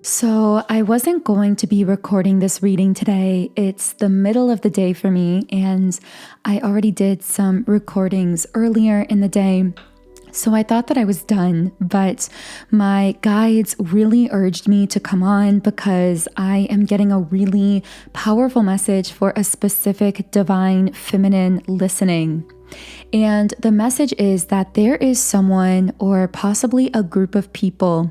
So I wasn't going to be recording this reading today. It's the middle of the day for me, and I already did some recordings earlier in the day. So I thought that I was done, but my guides really urged me to come on because I am getting a really powerful message for a specific divine feminine listening. And the message is that there is someone or possibly a group of people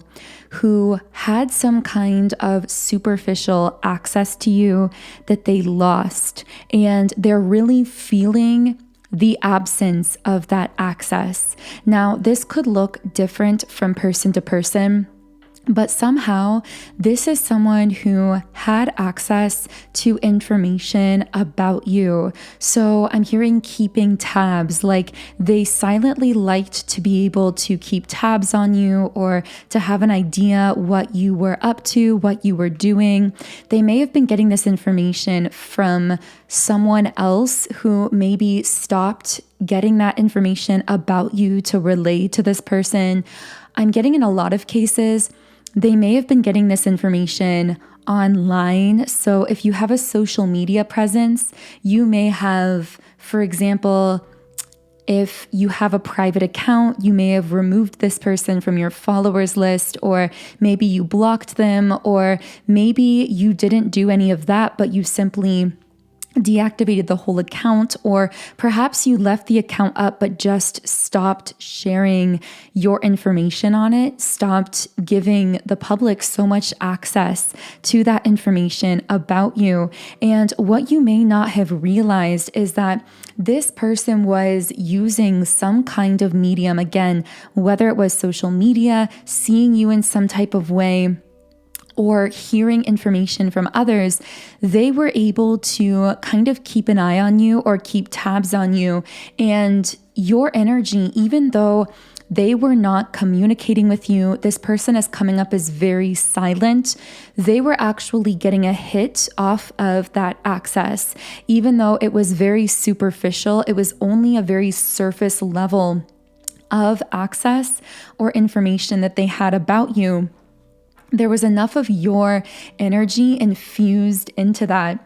who had some kind of superficial access to you that they lost, and they're really feeling the absence of that access. Now, this could look different from person to person, but somehow this is someone who had access to information about you. So I'm hearing keeping tabs, like they silently liked to be able to keep tabs on you or to have an idea what you were up to, what you were doing. They may have been getting this information from someone else who maybe stopped getting that information about you to relay to this person. I'm getting in a lot of cases, they may have been getting this information online. So if you have a social media presence, you may have, for example, if you have a private account, you may have removed this person from your followers list, or maybe you blocked them, or maybe you didn't do any of that, but you simply deactivated the whole account, or perhaps you left the account up but just stopped sharing your information on it, stopped giving the public so much access to that information about you. And what you may not have realized is that this person was using some kind of medium, again, whether it was social media, seeing you in some type of way, or hearing information from others. They were able to kind of keep an eye on you or keep tabs on you and your energy, even though they were not communicating with you. This person is coming up as very silent. They were actually getting a hit off of that access. Even though it was very superficial, it was only a very surface level of access or information that they had about you. There was enough of your energy infused into that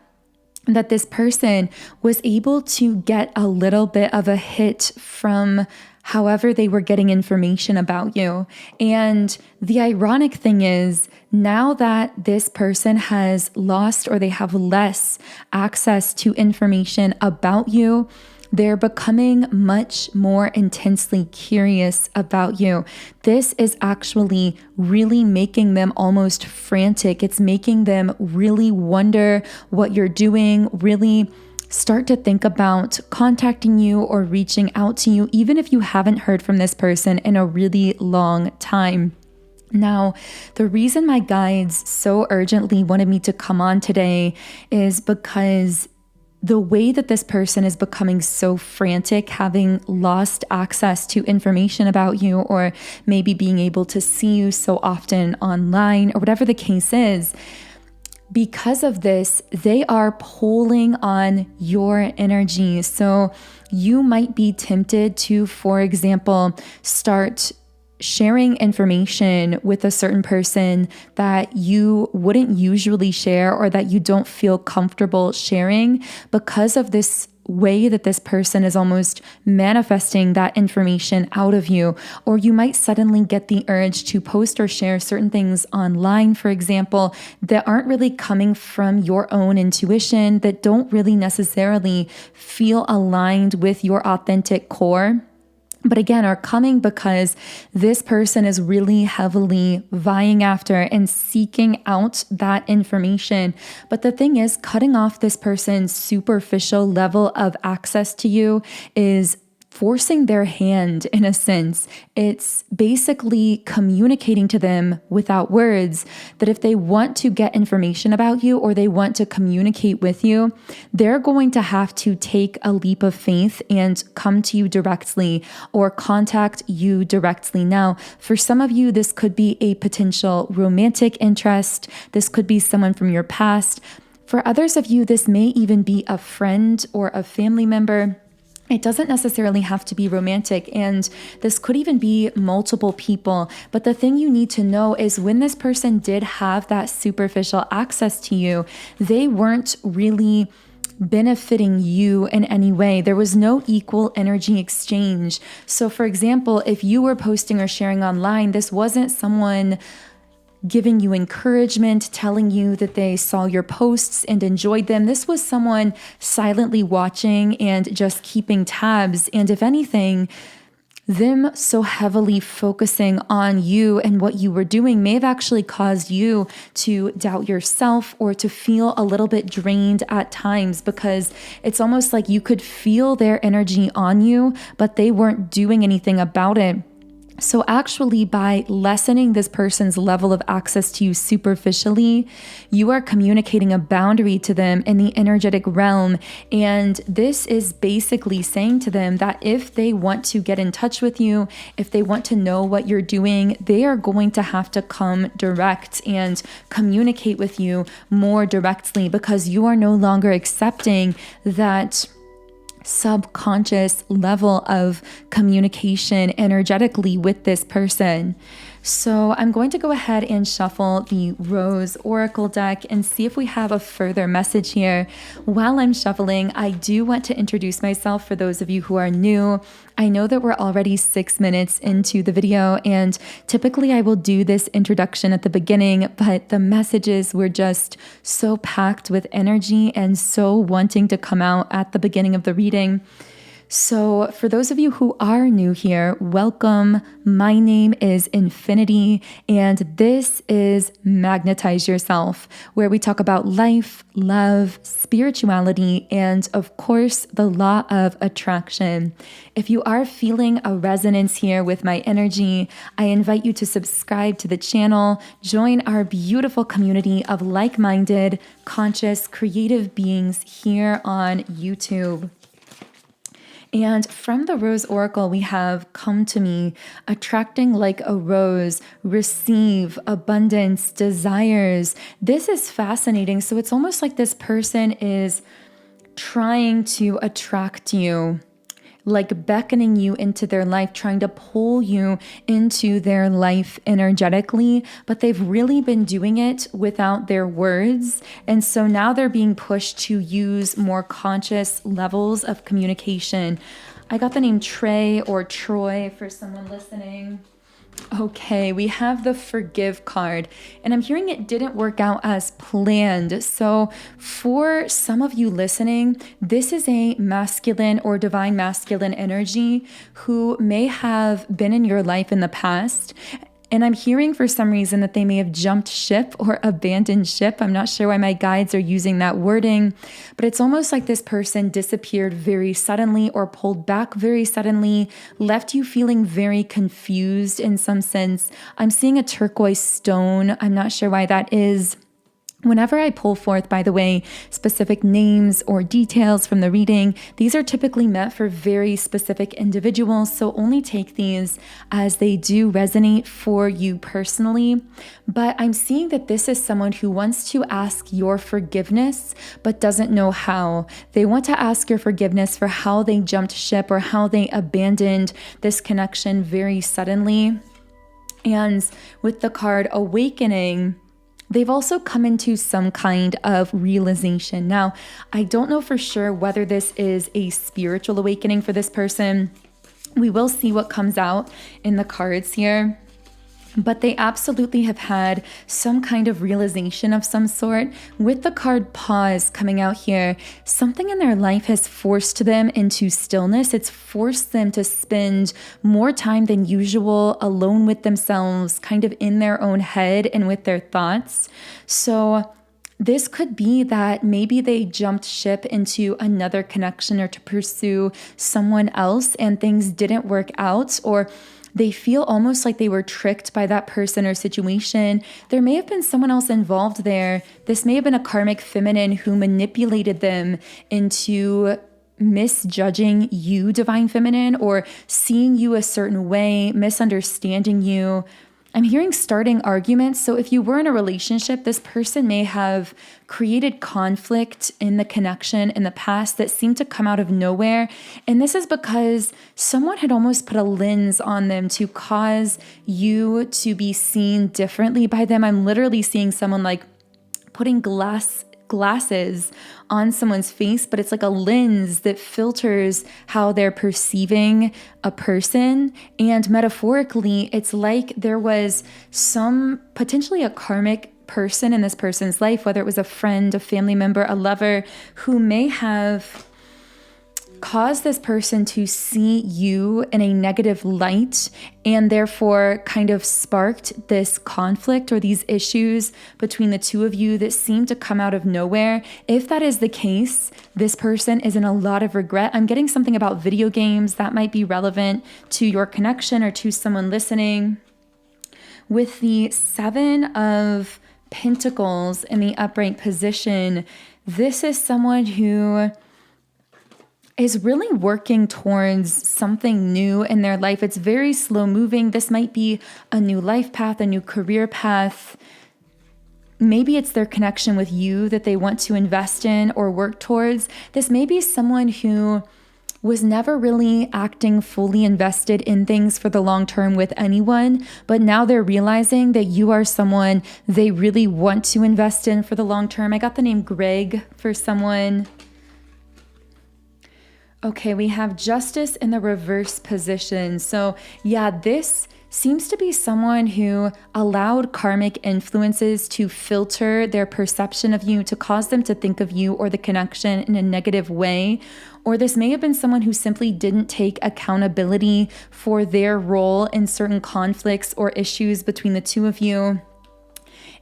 this person was able to get a little bit of a hit from however they were getting information about you. And the ironic thing is, now that this person has lost or they have less access to information about you, they're becoming much more intensely curious about you. This is actually really making them almost frantic. It's making them really wonder what you're doing, really start to think about contacting you or reaching out to you, even if you haven't heard from this person in a really long time. Now, the reason my guides so urgently wanted me to come on today is because the way that this person is becoming so frantic, having lost access to information about you, or maybe being able to see you so often online, or whatever the case is, because of this, they are pulling on your energy. So you might be tempted to, for example, start sharing information with a certain person that you wouldn't usually share or that you don't feel comfortable sharing because of this way that this person is almost manifesting that information out of you. Or you might suddenly get the urge to post or share certain things online, for example, that aren't really coming from your own intuition, that don't really necessarily feel aligned with your authentic core, but again, are coming because this person is really heavily vying after and seeking out that information. But the thing is, cutting off this person's superficial level of access to you is forcing their hand in a sense. It's basically communicating to them without words that if they want to get information about you or they want to communicate with you, they're going to have to take a leap of faith and come to you directly or contact you directly. Now, for some of you, this could be a potential romantic interest. This could be someone from your past. For others of you, this may even be a friend or a family member. It doesn't necessarily have to be romantic, and this could even be multiple people. But the thing you need to know is when this person did have that superficial access to you, they weren't really benefiting you in any way. There was no equal energy exchange. So for example, if you were posting or sharing online, this wasn't someone giving you encouragement, telling you that they saw your posts and enjoyed them. This was someone silently watching and just keeping tabs. And if anything, them so heavily focusing on you and what you were doing may have actually caused you to doubt yourself or to feel a little bit drained at times, because it's almost like you could feel their energy on you, but they weren't doing anything about it. So actually, by lessening this person's level of access to you superficially, you are communicating a boundary to them in the energetic realm. And this is basically saying to them that if they want to get in touch with you, if they want to know what you're doing, they are going to have to come direct and communicate with you more directly, because you are no longer accepting that subconscious level of communication energetically with this person. So I'm going to go ahead and shuffle the Rose Oracle deck and see if we have a further message here. While I'm shuffling, I do want to introduce myself for those of you who are new. I know that we're already 6 minutes into the video, and typically I will do this introduction at the beginning, but the messages were just so packed with energy and so wanting to come out at the beginning of the reading. So for those of you who are new here, welcome. My name is Infinity, and this is Magnetize Yourself, where we talk about life, love, spirituality, and of course, the law of attraction. If you are feeling a resonance here with my energy, I invite you to subscribe to the channel, join our beautiful community of like-minded, conscious, creative beings here on YouTube. And from the Rose Oracle, we have come to me, attracting like a rose, receive, abundance, desires. This is fascinating. So it's almost like this person is trying to attract you, like beckoning you into their life, trying to pull you into their life energetically, but they've really been doing it without their words. And so now they're being pushed to use more conscious levels of communication. I got the name Trey or Troy for someone listening. Okay, we have the Forgive card, and I'm hearing it didn't work out as planned. So for some of you listening, this is a masculine or divine masculine energy who may have been in your life in the past. And I'm hearing for some reason that they may have jumped ship or abandoned ship. I'm not sure why my guides are using that wording, but it's almost like this person disappeared very suddenly or pulled back very suddenly, left you feeling very confused in some sense. I'm seeing a turquoise stone. I'm not sure why that is. Whenever I pull forth, by the way, specific names or details from the reading, these are typically meant for very specific individuals, so only take these as they do resonate for you personally. But I'm seeing that this is someone who wants to ask your forgiveness, but doesn't know how. They want to ask your forgiveness for how they jumped ship or how they abandoned this connection very suddenly. And with the card Awakening, they've also come into some kind of realization. Now, I don't know for sure whether this is a spiritual awakening for this person. We will see what comes out in the cards here. But they absolutely have had some kind of realization of some sort. With the card Pause coming out here, something in their life has forced them into stillness. It's forced them to spend more time than usual alone with themselves, kind of in their own head and with their thoughts. So this could be that maybe they jumped ship into another connection or to pursue someone else and things didn't work out, or they feel almost like they were tricked by that person or situation. There may have been someone else involved there. This may have been a karmic feminine who manipulated them into misjudging you, divine feminine, or seeing you a certain way, misunderstanding you. I'm hearing starting arguments. So if you were in a relationship, this person may have created conflict in the connection in the past that seemed to come out of nowhere. And this is because someone had almost put a lens on them to cause you to be seen differently by them. I'm literally seeing someone like putting glasses on someone's face, but it's like a lens that filters how they're perceiving a person. And metaphorically, it's like there was some potentially a karmic person in this person's life, whether it was a friend, a family member, a lover, who may have cause this person to see you in a negative light and therefore kind of sparked this conflict or these issues between the two of you that seem to come out of nowhere. If that is the case, this person is in a lot of regret. I'm getting something about video games that might be relevant to your connection or to someone listening. With the 7 of Pentacles in the upright position, this is someone who is really working towards something new in their life. It's very slow moving. This might be a new life path, a new career path. Maybe it's their connection with you that they want to invest in or work towards. This may be someone who was never really acting fully invested in things for the long term with anyone, but now they're realizing that you are someone they really want to invest in for the long term. I got the name Greg for someone. Okay, we have Justice in the reverse position. So yeah, this seems to be someone who allowed karmic influences to filter their perception of you, to cause them to think of you or the connection in a negative way. Or this may have been someone who simply didn't take accountability for their role in certain conflicts or issues between the two of you.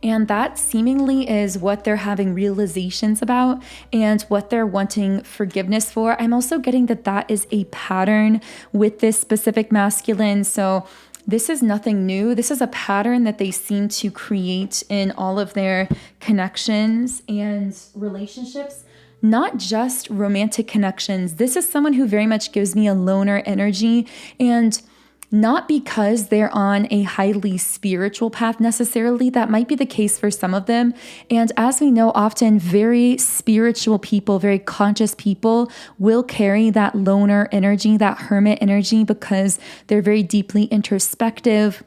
And that seemingly is what they're having realizations about and what they're wanting forgiveness for. I'm also getting that that is a pattern with this specific masculine. So this is nothing new. This is a pattern that they seem to create in all of their connections and relationships. Not just romantic connections. This is someone who very much gives me a loner energy, and not because they're on a highly spiritual path necessarily. That might be the case for some of them. And as we know, often very spiritual people, very conscious people will carry that loner energy, that hermit energy, because they're very deeply introspective.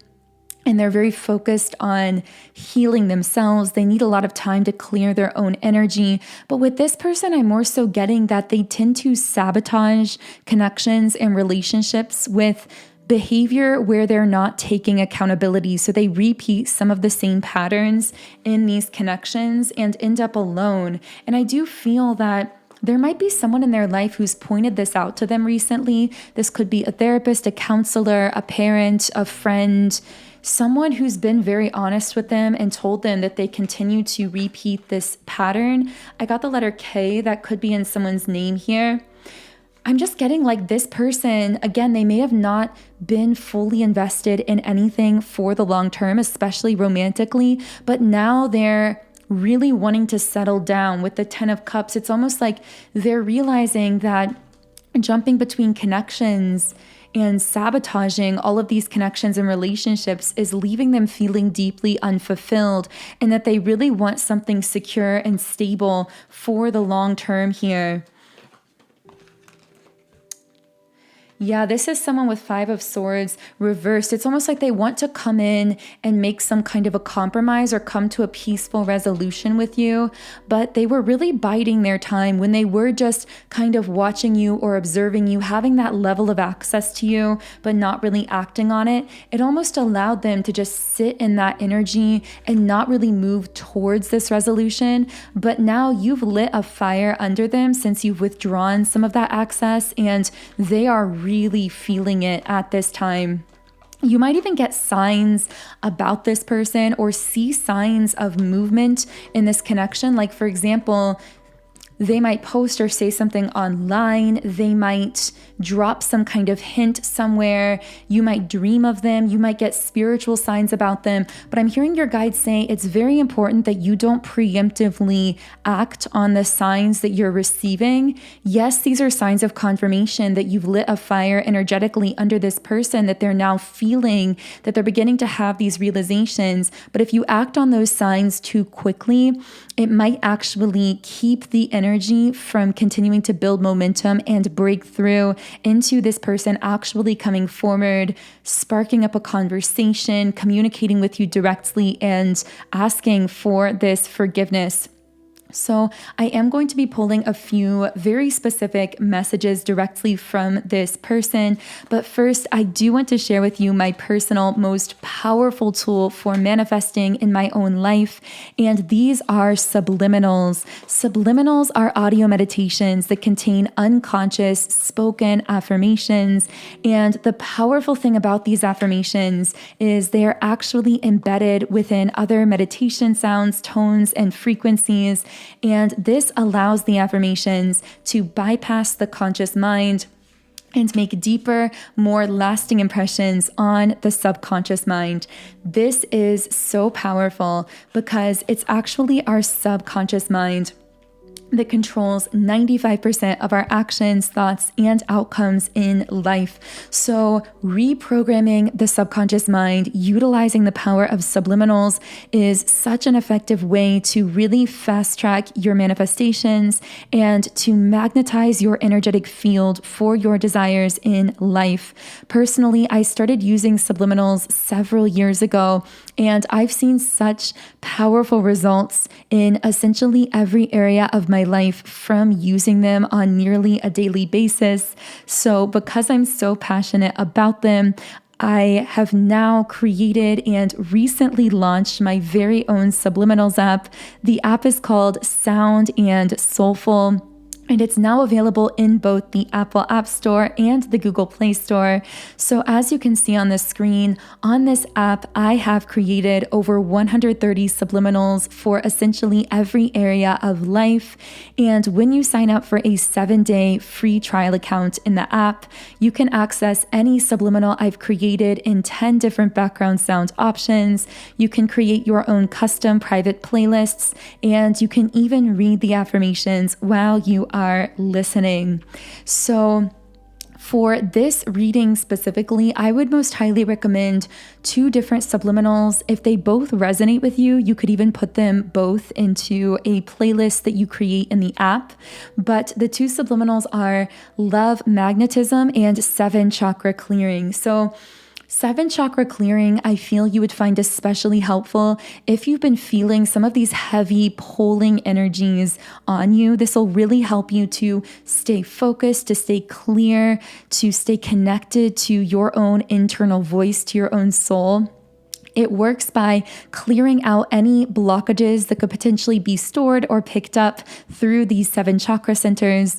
And they're very focused on healing themselves. They need a lot of time to clear their own energy. But with this person, I'm more so getting that they tend to sabotage connections and relationships with behavior where they're not taking accountability. So they repeat some of the same patterns in these connections and end up alone. And I do feel that there might be someone in their life who's pointed this out to them recently. This could be a therapist, a counselor, a parent, a friend, someone who's been very honest with them and told them that they continue to repeat this pattern. I got the letter K that could be in someone's name here. I'm just getting like this person, again, they may have not been fully invested in anything for the long term, especially romantically, but now they're really wanting to settle down with the 10 of Cups. It's almost like they're realizing that jumping between connections and sabotaging all of these connections and relationships is leaving them feeling deeply unfulfilled, and that they really want something secure and stable for the long term here. Yeah, this is someone with 5 of Swords reversed. It's almost like they want to come in and make some kind of a compromise or come to a peaceful resolution with you, but they were really biding their time when they were just kind of watching you or observing you, having that level of access to you, but not really acting on it. It almost allowed them to just sit in that energy and not really move towards this resolution. But now you've lit a fire under them since you've withdrawn some of that access, and they are really feeling it at this time. You might even get signs about this person or see signs of movement in this connection. Like, for example, They might post or say something online. They might drop some kind of hint somewhere. You might dream of them. You might get spiritual signs about them. But I'm hearing your guides say it's very important that you don't preemptively act on the signs that you're receiving. Yes, these are signs of confirmation that you've lit a fire energetically under this person, that they're now feeling, that they're beginning to have these realizations. But if you act on those signs too quickly, it might actually keep the energy from continuing to build momentum and break through into this person actually coming forward, sparking up a conversation, communicating with you directly, and asking for this forgiveness. So I am going to be pulling a few very specific messages directly from this person. But first, I do want to share with you my personal, most powerful tool for manifesting in my own life. And these are subliminals. Subliminals are audio meditations that contain unconscious spoken affirmations. And the powerful thing about these affirmations is they are actually embedded within other meditation sounds, tones, and frequencies. And this allows the affirmations to bypass the conscious mind and make deeper, more lasting impressions on the subconscious mind. This is so powerful because it's actually our subconscious mind that controls 95% of our actions, thoughts, and outcomes in life. So reprogramming the subconscious mind, utilizing the power of subliminals is such an effective way to really fast track your manifestations and to magnetize your energetic field for your desires in life. Personally, I started using subliminals several years ago, and I've seen such powerful results in essentially every area of my life from using them on nearly a daily basis. So because I'm so passionate about them, I have now created and recently launched my very own Subliminals app. The app is called Sound and Soulful, and it's now available in both the Apple App Store and the Google Play Store. So as you can see on the screen, on this app, I have created over 130 subliminals for essentially every area of life. And when you sign up for a 7-day free trial account in the app, you can access any subliminal I've created in 10 different background sound options. You can create your own custom private playlists, and you can even read the affirmations while you are listening. So for this reading specifically, I would most highly recommend 2 different subliminals. If they both resonate with you, you could even put them both into a playlist that you create in the app. But the 2 subliminals are Love Magnetism and 7 Chakra Clearing. So 7 chakra clearing, I feel you would find especially helpful if you've been feeling some of these heavy pulling energies on you. This will really help you to stay focused, to stay clear, to stay connected to your own internal voice, to your own soul. It works by clearing out any blockages that could potentially be stored or picked up through these 7 chakra centers.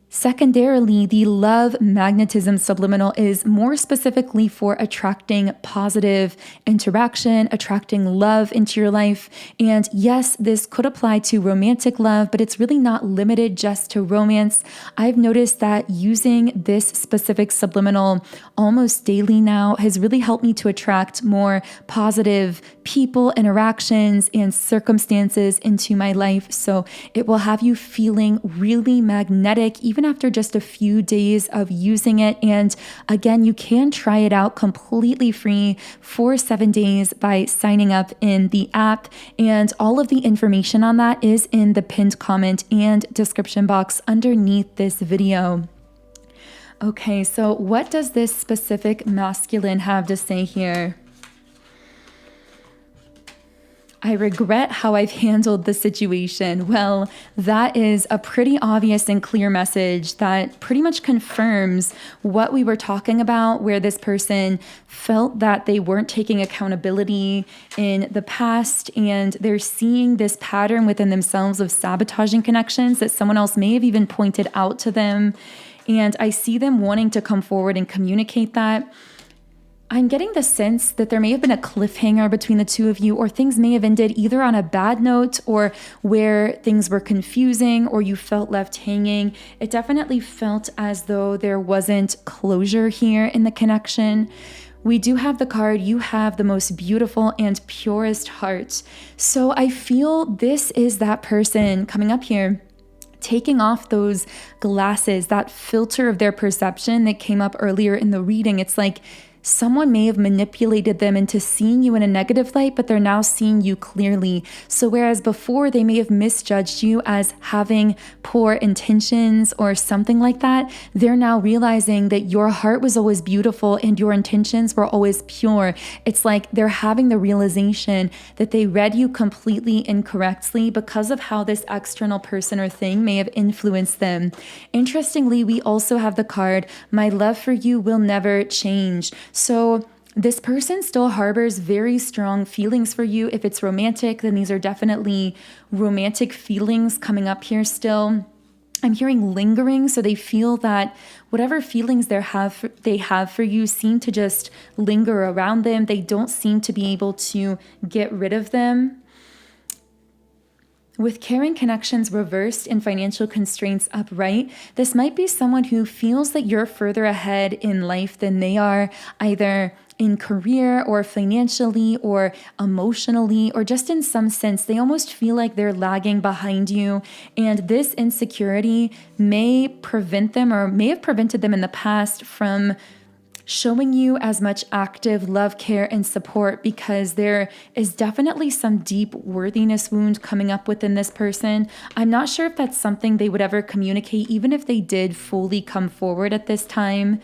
Secondarily, the Love Magnetism subliminal is more specifically for attracting positive interaction, attracting love into your life. And yes, this could apply to romantic love, but it's really not limited just to romance. I've noticed that using this specific subliminal almost daily now has really helped me to attract more positive people, interactions, and circumstances into my life. So it will have you feeling really magnetic, even after just a few days of using it. And again, you can try it out completely free for 7 days by signing up in the app. And all of the information on that is in the pinned comment and description box underneath this video. Okay, so what does this specific masculine have to say here? I regret how I've handled the situation. Well, that is a pretty obvious and clear message that pretty much confirms what we were talking about, where this person felt that they weren't taking accountability in the past, and they're seeing this pattern within themselves of sabotaging connections that someone else may have even pointed out to them. And I see them wanting to come forward and communicate that. I'm getting the sense that there may have been a cliffhanger between the two of you, or things may have ended either on a bad note or where things were confusing or you felt left hanging. It definitely felt as though there wasn't closure here in the connection. We do have the card, you have the most beautiful and purest heart. So I feel this is that person coming up here, taking off those glasses, that filter of their perception that came up earlier in the reading. It's like someone may have manipulated them into seeing you in a negative light, but they're now seeing you clearly. So whereas before they may have misjudged you as having poor intentions or something like that, they're now realizing that your heart was always beautiful and your intentions were always pure. It's like they're having the realization that they read you completely incorrectly because of how this external person or thing may have influenced them. Interestingly, we also have the card, my love for you will never change. So this person still harbors very strong feelings for you. If it's romantic, then these are definitely romantic feelings coming up here still. I'm hearing lingering, so they feel that whatever feelings they have for you seem to just linger around them. They don't seem to be able to get rid of them. With caring connections reversed and financial constraints upright, this might be someone who feels that you're further ahead in life than they are, either in career or financially or emotionally, or just in some sense, they almost feel like they're lagging behind you. And this insecurity may prevent them, or may have prevented them in the past, from showing you as much active love, care, and support, because there is definitely some deep worthiness wound coming up within this person. I'm not sure if that's something they would ever communicate, even if they did fully come forward at this time.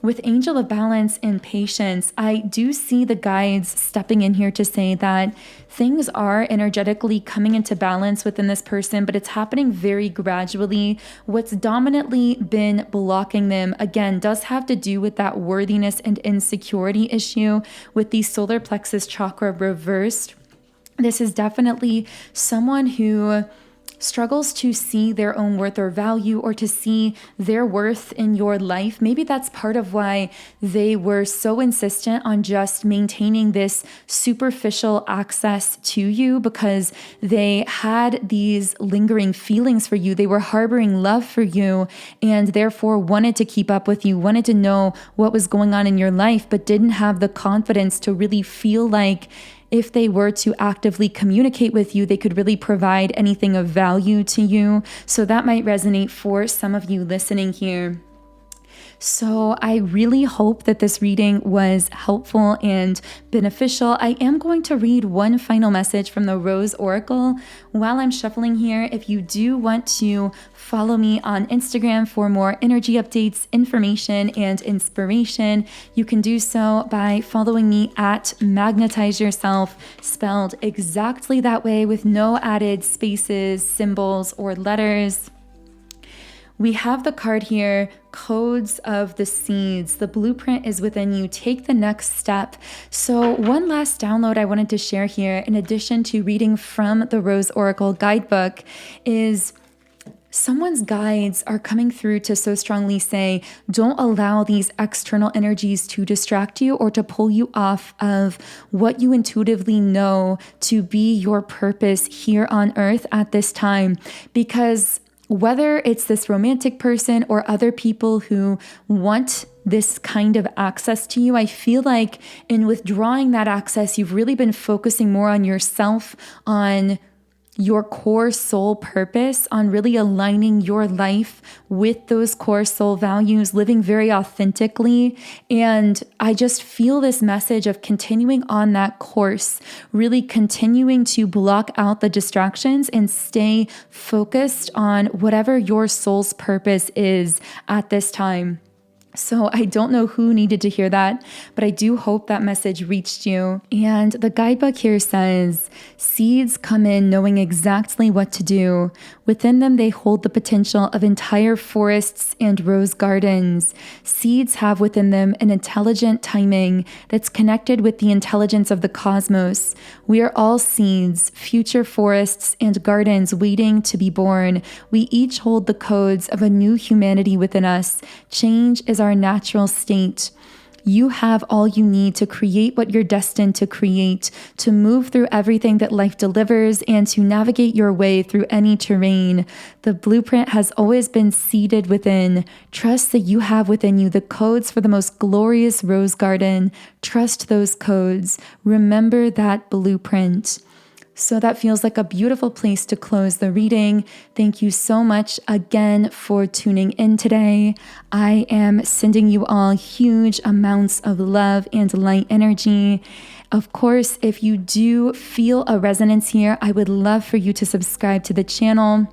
With Angel of Balance and Patience, I do see the guides stepping in here to say that things are energetically coming into balance within this person, but it's happening very gradually. What's dominantly been blocking them, again, does have to do with that worthiness and insecurity issue with the solar plexus chakra reversed. This is definitely someone who struggles to see their own worth or value, or to see their worth in your life. Maybe that's part of why they were so insistent on just maintaining this superficial access to you, because they had these lingering feelings for you. They were harboring love for you and therefore wanted to keep up with you, wanted to know what was going on in your life, but didn't have the confidence to really feel like if they were to actively communicate with you, they could really provide anything of value to you. So that might resonate for some of you listening here. So I really hope that this reading was helpful and beneficial. I am going to read one final message from the Rose Oracle while I'm shuffling here. If you do want to follow me on Instagram for more energy updates, information, and inspiration, you can do so by following me at Magnetize Yourself, spelled exactly that way with no added spaces, symbols, or letters. We have the card here, Codes of the Seeds. The blueprint is within you. Take the next step. So one last download I wanted to share here, in addition to reading from the Rose Oracle guidebook, is someone's guides are coming through to so strongly say, don't allow these external energies to distract you or to pull you off of what you intuitively know to be your purpose here on earth at this time. Because whether it's this romantic person or other people who want this kind of access to you, I feel like in withdrawing that access, you've really been focusing more on yourself, on your core soul purpose, on really aligning your life with those core soul values, living very authentically. And I just feel this message of continuing on that course, really continuing to block out the distractions and stay focused on whatever your soul's purpose is at this time. So I don't know who needed to hear that, but I do hope that message reached you. And the guidebook here says, seeds come in knowing exactly what to do. Within them, they hold the potential of entire forests and rose gardens. Seeds have within them an intelligent timing that's connected with the intelligence of the cosmos. We are all seeds, future forests and gardens waiting to be born. We each hold the codes of a new humanity within us. Change is our natural state. You have all you need to create what you're destined to create, to move through everything that life delivers, and to navigate your way through any terrain. The blueprint has always been seated within. Trust that you have within you the codes for the most glorious rose garden. Trust those codes. Remember that blueprint. So that feels like a beautiful place to close the reading. Thank you so much again for tuning in today. I am sending you all huge amounts of love and light energy. Of course, if you do feel a resonance here, I would love for you to subscribe to the channel.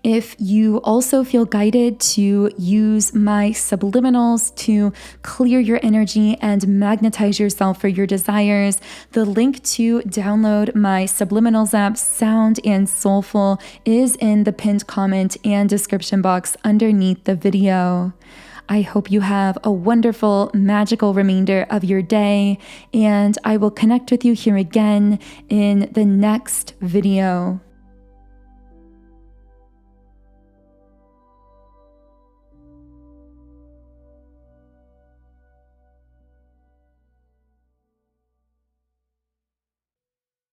If you also feel guided to use my subliminals to clear your energy and magnetize yourself for your desires, the link to download my subliminals app, Sound and Soulful, is in the pinned comment and description box underneath the video. I hope you have a wonderful, magical remainder of your day, and I will connect with you here again in the next video.